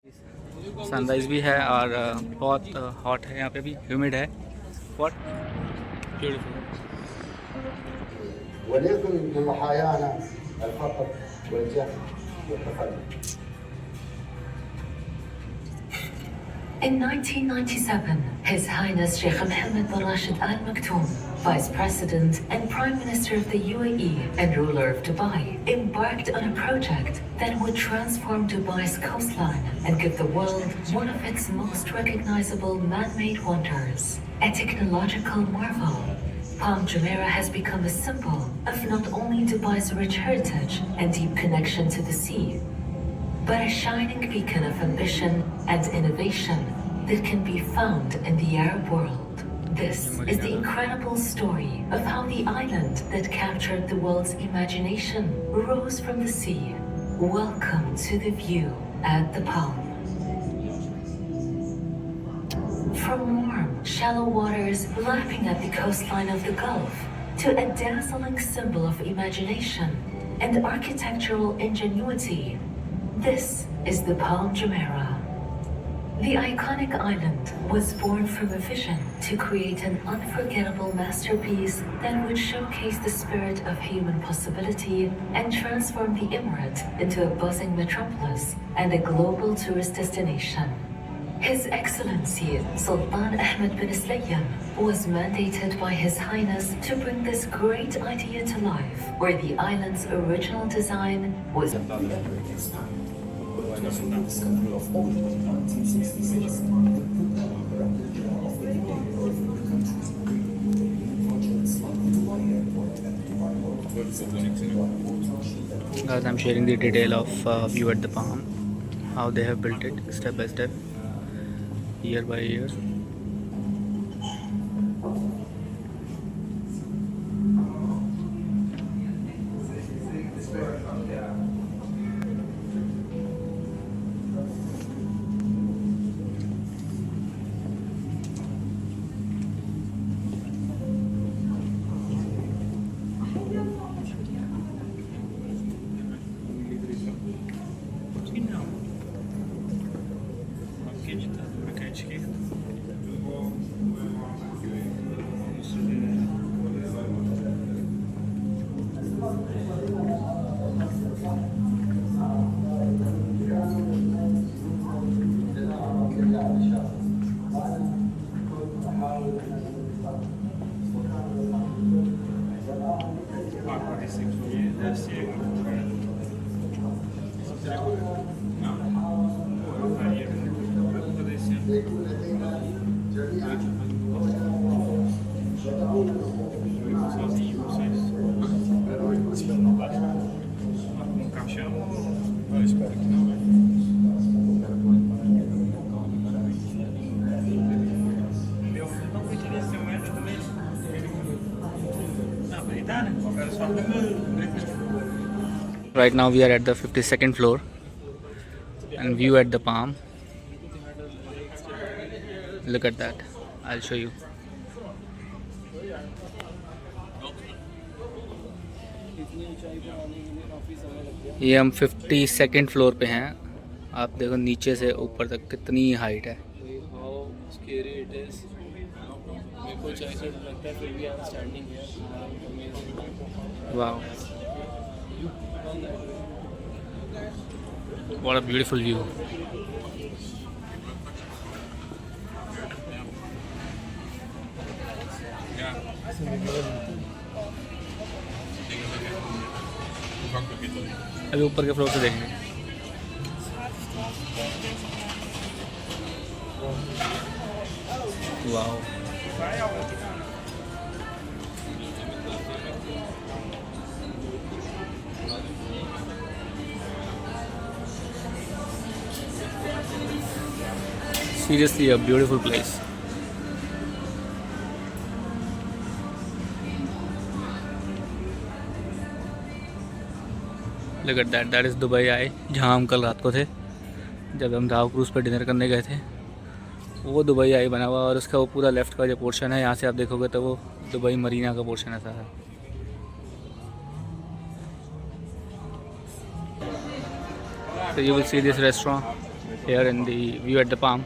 Sunrise भी है और बहुत हॉट है यहाँ पे भी, ह्यूमिड है बहुत beautiful. وليكن من ضحايانا الفقر والجهل والتخلف. In 1997, His Highness Sheikh Mohammed bin Rashid Al Maktoum, Vice President and Prime Minister of the UAE and ruler of Dubai, embarked on a project that would transform Dubai's coastline and give the world one of its most recognizable man-made wonders. A technological marvel, Palm Jumeirah has become a symbol of not only Dubai's rich heritage and deep connection to the sea, but a shining beacon of ambition and innovation that can be found in the Arab world. This is the incredible story of how the island that captured the world's imagination rose from the sea. Welcome to the view at the Palm. From warm, shallow waters lapping at the coastline of the Gulf to a dazzling symbol of imagination and architectural ingenuity, this is the Palm Jumeirah. The iconic island was born from a vision to create an unforgettable masterpiece that would showcase the spirit of human possibility and transform the emirate into a buzzing metropolis and a global tourist destination. His Excellency Sultan Ahmed bin Sulayman was mandated by His Highness to bring this great idea to life, where the island's original design was Guys, I'm sharing the detail of view at the Palm, how they have built it step by step, year by year. يكون لدينا جميعا Right now we are at the 52nd floor and view at the Palm. Look at that, I'll show you. ये हम 52nd floor पे हैं। आप देखो नीचे से ऊपर तक कितनी हाइट है। वाह, what a beautiful view. अभी ऊपर के फ्लोर से देखेंगे। वाह, seriously a beautiful place. Look at that, that is Dubai आए, जहाँ हम कल रात को थे जब हम राव क्रूज़ पर डिनर करने गए थे। वो दुबई आई बना हुआ और उसका वो पूरा लेफ़्ट का जो पोर्शन है, यहाँ से आप देखोगे तो वो दुबई मरीना का पोर्शन ऐसा है। So you will see this restaurant here in the view at the Palm.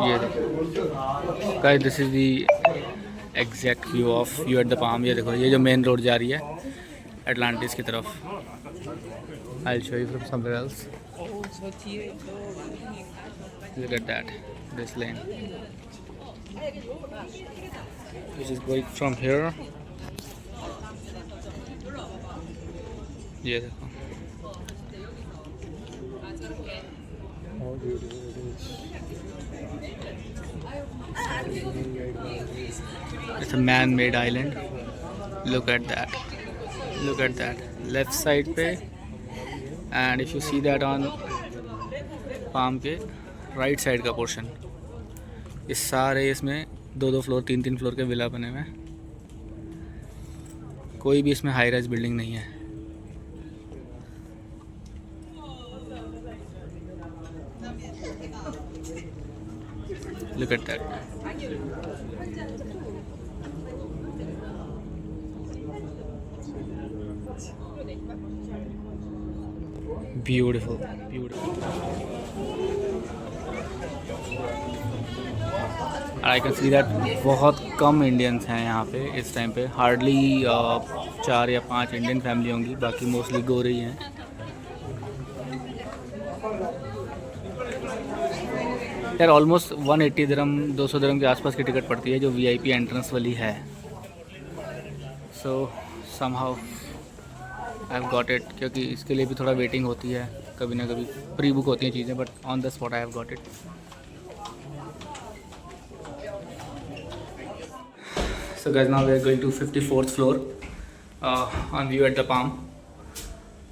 ये देखो guys, this is the exact view of view at the palm. ये देखो, ये जो मेन रोड जा रही है एटलांटिस की तरफ। I will show you from somewhere else. Look at that, this lane which is going from here. ये देखो, it's a man-made island. Look at that, look at that left side पे, and if you see that on palm के right side का portion, इस सारे इसमें 2-2 floor 3-3 floor के villa बने हुए हैं। कोई भी इसमें हाई राइज बिल्डिंग नहीं है। Look at that. Beautiful, beautiful. I can see that बहुत कम इंडियंस हैं यहाँ पे इस टाइम पे। हार्डली 4 या 5 इंडियन फैमिली होंगी, बाकी मोस्टली गोरे ही हैं। यार ऑलमोस्ट 180 दिरहम 200 दिरहम के आसपास की टिकट पड़ती है जो वीआईपी एंट्रेंस वाली है। सो somehow I have got it, क्योंकि इसके लिए भी थोड़ा वेटिंग होती है, कभी ना कभी प्री बुक होती हैं चीज़ें, but on the spot I have got it. So guys, now we are going to 54th floor on view at the Palm.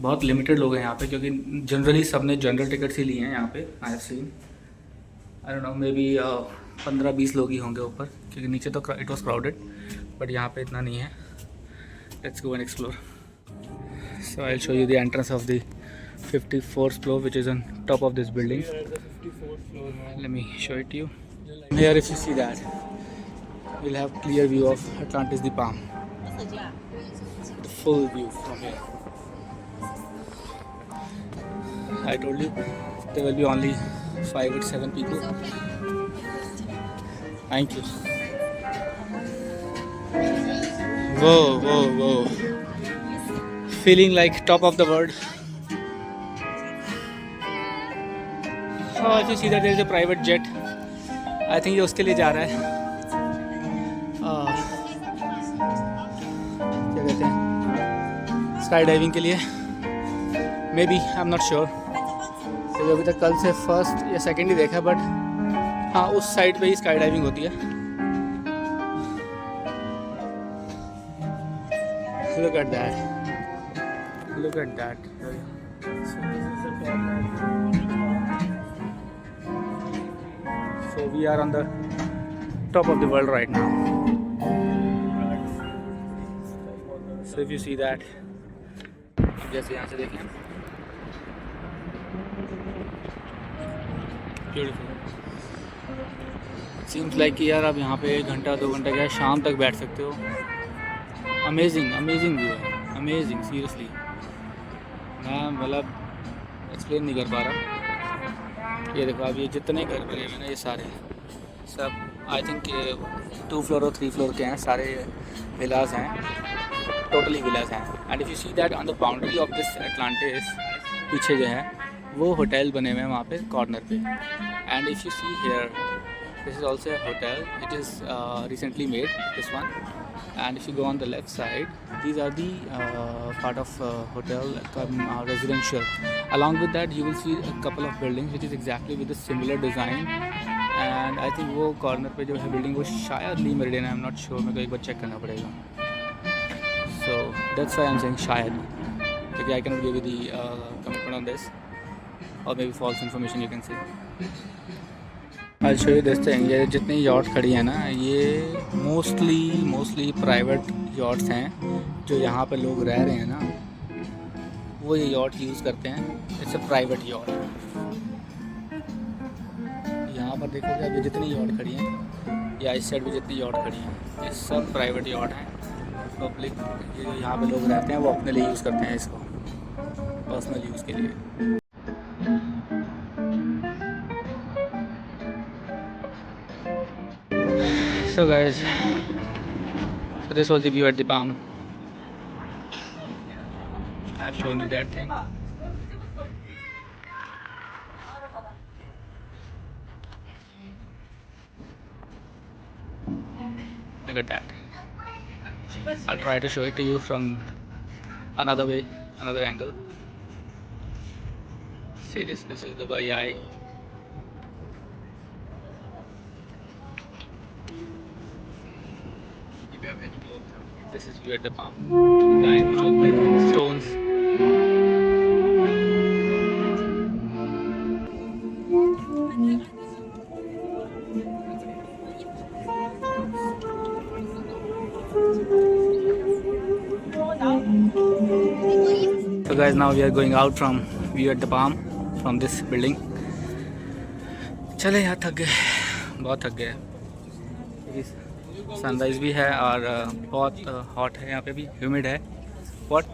बहुत लिमिटेड लोग हैं यहाँ पे, क्योंकि जनरली सबने जनरल टिकट्स ही लिए हैं यहाँ पे। I have seen, I don't know, may be 15-20 लोग ही होंगे ऊपर, क्योंकि नीचे तो इट वॉज क्राउडेड, बट यहाँ पे इतना नहीं है। Let's go and explore. So I will show you the entrance of the 54th floor which is on top of this building. Let me show it you. Here if you see that, we'll have clear view of Atlantis the Palm, the full view from here. I told you there will be only 5 or 7 people. Thank you. Whoa, whoa, whoa. Feeling like top of the world. Oh, if you see that there is a private jet. I think ये उसके लिए जा रहा है। क्या कहते हैं, sky diving के लिए। May be, I am not sure, तो अभी तक कल से फर्स्ट या सेकंड ही देखा, बट हाँ उस साइड पे ही स्काई डाइविंग होती है। Look at that, look at that. So we are on the top of the world right now. So if you see that, जैसे यहाँ से देखें, beautiful. Seems like कि यार आप यहाँ पे 1 घंटा 2 घंटा क्या शाम तक बैठ सकते हो। Amazing, amazing view है, amazing, seriously. मैं मतलब एक्सप्लेन नहीं कर पा रहा। ये देखो, अब ये जितने घर बने हुए ना, ये सारे सब आई थिंक 2 फ्लोर और 3 फ्लोर के हैं, सारे विलास हैं, टोटली विलास हैं। And if you see that on the boundary of this Atlantis, पीछे जो है वो होटल बने हुए हैं वहाँ पे कॉर्नर पे। And if you see here, this is also a hotel, it is recently made, this one. And if you go on the left side, these are the part of hotel residential. Along with that you will see a couple of buildings which is exactly with the similar design. And I think वो corner पे जो है building वो शायद Le Meridien, I am not sure, मेरे को एक बार चेक करना पड़ेगा। So that's why I am saying शायद, क्योंकि I can give you the commitment on this, और may be false information you can see. I show you this thing. ये जितनी यॉट खड़ी हैं ना, ये मोस्टली प्राइवेट यॉट्स हैं। जो यहाँ पे लोग रह रहे हैं ना, वो ये यॉट यूज़ करते हैं। It's a private yacht. यहाँ पर देखोगे अभी जितनी यॉट खड़ी हैं या इस साइड भी जितनी यॉट खड़ी हैं ये सब प्राइवेट यॉट हैं। पब्लिक ये जो यहाँ पे लोग रहते हैं वो अपने लिए यूज़ करते हैं इसको, पर्सनल यूज़ के लिए। So guys, so this was the view at the palm. I have shown you that thing. Look at that. I'll try to show it to you from another way, another angle. See this is Dubai Eye. This is view at the palm. Nine stones. So guys, now we are going out from view at the palm from this building. चले यार, थक गए, बहुत थक गए। Sunrise भी है और बहुत हॉट है यहाँ पे भी, ह्यूमिड है। व्हाट